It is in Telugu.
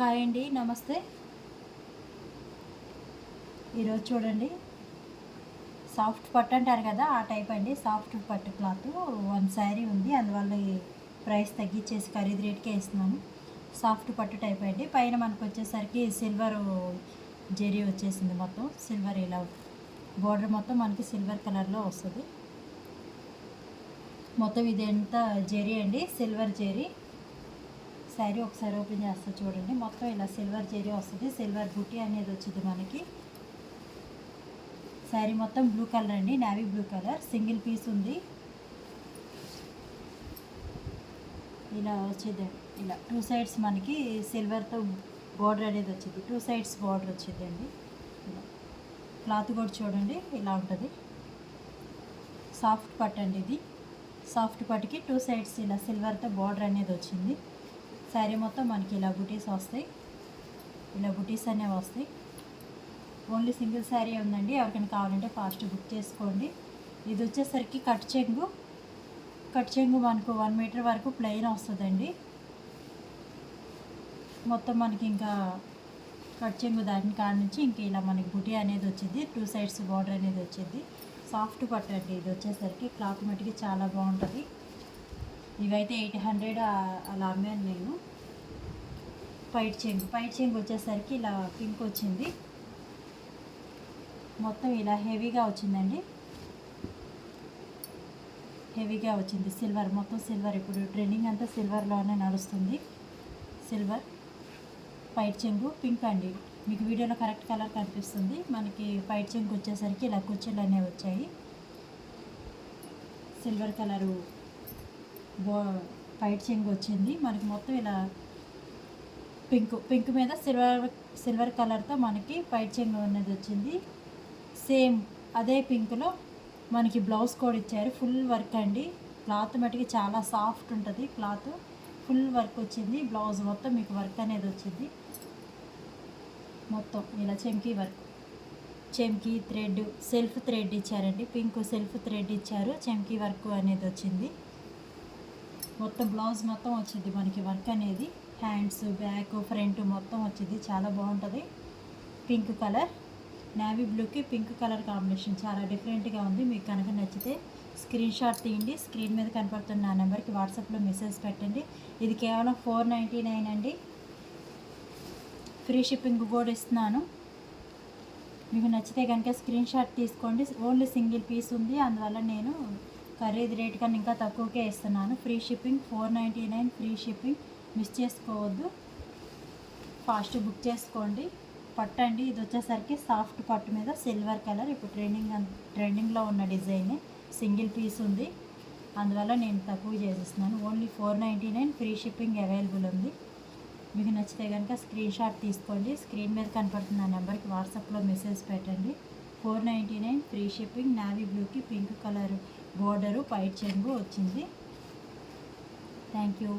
హాయ్ అండి, నమస్తే. ఈరోజు చూడండి, సాఫ్ట్ పట్టు అంటారు కదా, ఆ టైప్ అండి. సాఫ్ట్ పట్టు క్లాత్ వన్ శారీ ఉంది, అందువల్ల ఈ ప్రైస్ తగ్గించేసి ఖరీదు రేట్కే ఇస్తున్నాను. సాఫ్ట్ పట్టు టైప్ అండి. పైన మనకు వచ్చేసరికి సిల్వర్ జెరీ వచ్చేసింది. మొత్తం సిల్వర్ ఇలా బోర్డర్ మొత్తం మనకి సిల్వర్ కలర్లో వస్తుంది. మొత్తం ఇదంతా జెరీ అండి, సిల్వర్ జెరీ. శారీ ఒకసారి ఓపెన్ చేస్తా చూడండి. మొత్తం ఇలా సిల్వర్ జెరీ వస్తుంది. సిల్వర్ బుటీ అనేది వచ్చింది మనకి. శారీ మొత్తం బ్లూ కలర్ అండి, navy blue colour. Single piece ఉంది. ఇలా వచ్చింది. ఇలా టూ సైడ్స్ మనకి సిల్వర్తో బార్డర్ అనేది వచ్చింది. టూ సైడ్స్ బార్డర్ వచ్చిందండి. ఇలా క్లాత్ కూడా చూడండి ఇలా ఉంటుంది. సాఫ్ట్ పట్టు అండి ఇది. సాఫ్ట్ పట్టుకి టూ సైడ్స్ ఇలా సిల్వర్తో బార్డర్ అనేది వచ్చింది. శారీ మొత్తం మనకి ఇలా బుటీస్ వస్తాయి. ఇలా బుటీస్ అనేవి వస్తాయి. ఓన్లీ సింగిల్ శారీ ఉందండి. ఎవరికైనా కావాలంటే ఫాస్ట్ బుక్ చేసుకోండి. ఇది వచ్చేసరికి కట్ చెంగు మనకు 1 మీటర్ వరకు ప్లెయిన్ వస్తుందండి. మొత్తం మనకి ఇంకా కట్ చెంగు దాని కాడ నుంచి ఇంక ఇలా మనకి బుటీ అనేది వచ్చింది. టూ సైడ్స్ బార్డర్ అనేది వచ్చింది. సాఫ్ట్ పట్టు అండి ఇది వచ్చేసరికి. క్లాత్ మట్టికి చాలా బాగుంటుంది. ఇవైతే 800 అలా అమ్మాను నేను. పైట్ చెంగు వచ్చేసరికి ఇలా పింక్ వచ్చింది. మొత్తం ఇలా హెవీగా వచ్చిందండి. హెవీగా వచ్చింది. సిల్వర్, మొత్తం సిల్వర్. ఇప్పుడు ట్రెండింగ్ అంతా సిల్వర్లోనే నడుస్తుంది. సిల్వర్ పైట్ చెంగు పింక్ అండి. మీకు వీడియోలో కరెక్ట్ కలర్ కనిపిస్తుంది. మనకి పైట్ చెంగు వచ్చేసరికి ఇలా కుర్చీలు అనేవి వచ్చాయి. సిల్వర్ కలరు పైట్ చెంగు వచ్చింది మనకి. మొత్తం ఇలా పింక్ మీద సిల్వర్ కలర్తో మనకి పైట్ చెంగు అనేది వచ్చింది. సేమ్ అదే పింక్లో మనకి బ్లౌజ్ కూడా ఇచ్చారు. ఫుల్ వర్క్ అండి. క్లాత్ మటుకి చాలా సాఫ్ట్ ఉంటుంది. క్లాత్ ఫుల్ వర్క్ వచ్చింది. బ్లౌజ్ మొత్తం మీకు వర్క్ అనేది వచ్చింది. మొత్తం ఇలా చెమ్కీ థ్రెడ్, సెల్ఫ్ థ్రెడ్ ఇచ్చారండి. పింక్ సెల్ఫ్ థ్రెడ్ ఇచ్చారు. చెమ్కీ వర్క్ అనేది వచ్చింది. మొత్తం బ్లౌజ్ మొత్తం వచ్చింది మనకి వర్క్ అనేది. హ్యాండ్స్, బ్యాక్, ఫ్రంట్ మొత్తం వచ్చింది. చాలా బాగుంటుంది. పింక్ కలర్, నేవీ బ్లూకి పింక్ కలర్ కాంబినేషన్ చాలా డిఫరెంట్గా ఉంది. మీకు కనుక నచ్చితే స్క్రీన్ షాట్ తీయండి. స్క్రీన్ మీద కనపడుతున్న నా నెంబర్కి వాట్సాప్లో మెసేజ్ పెట్టండి. ఇది కేవలం 499 అండి. ఫ్రీ షిప్పింగ్ కూడా ఇస్తున్నాను. మీకు నచ్చితే కనుక స్క్రీన్ షాట్ తీసుకోండి. ఓన్లీ సింగిల్ పీస్ ఉంది, అందువల్ల నేను ఖరీదు రేట్ కన్నా ఇంకా తక్కువకే ఇస్తున్నాను. Free shipping 499 free shipping. Miss చేసుకోవద్దు. ఫాస్ట్ బుక్ చేసుకోండి. పట్టు అండి ఇది వచ్చేసరికి సాఫ్ట్ పట్టు మీద సిల్వర్ కలర్. ఇప్పుడు ట్రెండింగ్లో ఉన్న డిజైన్. సింగిల్ పీస్ ఉంది, అందువల్ల నేను తక్కువ చేసేస్తున్నాను. ఓన్లీ 499 ఫ్రీ షిప్పింగ్ అవైలబుల్ ఉంది. మీకు నచ్చితే కనుక స్క్రీన్ షాట్ తీసుకోండి. స్క్రీన్ మీద కనపడుతున్న నెంబర్కి వాట్సాప్లో మెసేజ్ పెట్టండి. 499 ఫ్రీ షిప్పింగ్. నేవీ బ్లూకి పింక్ కలర్ బోర్డరు, పైట్ చెంగు వచ్చింది. Thank you.